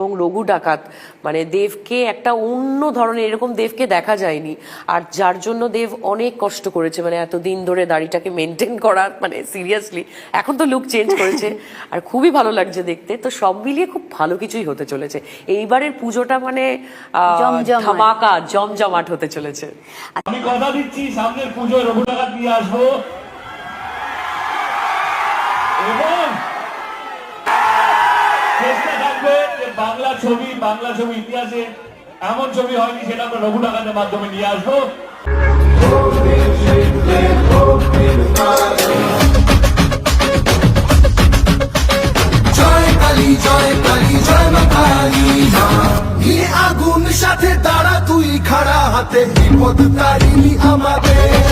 এবং রঘু ডাকাত মানে দেবকে একটা অন্য ধরনের, এরকম দেবকে দেখা যায়নি। আর যার জন্য দেব অনেক কষ্ট করেছে, মানে এতদিন ধরে দাড়িটাকে মেনটেন করার, মানে সিরিয়াসলি এখন তো লুক চেঞ্জ করেছে আর খুবই ভালো লাগছে দেখতে। তো সব মিলিয়ে খুব ভালো কিছুই হতে চলেছে এইবারের পুজোটা, মানে ধামাকা জমজমাট হতে চলেছে। আমি কথা দিচ্ছি সামনের পুজোয় রঘু ডাকাত নিয়ে আসবো এবং চেষ্টা থাকবে যে বাংলা ছবি ইতিহাসে এমন ছবি হয়নি, সেটা আমরা রঘু ডাকাতের মাধ্যমে নিয়ে আসবো। জয় কালী জয় কালী জয় মা কালী, আগুন সাথে দাঁড়া তুই খাড়া হাতে, বিপদ তারিণী আমাদের।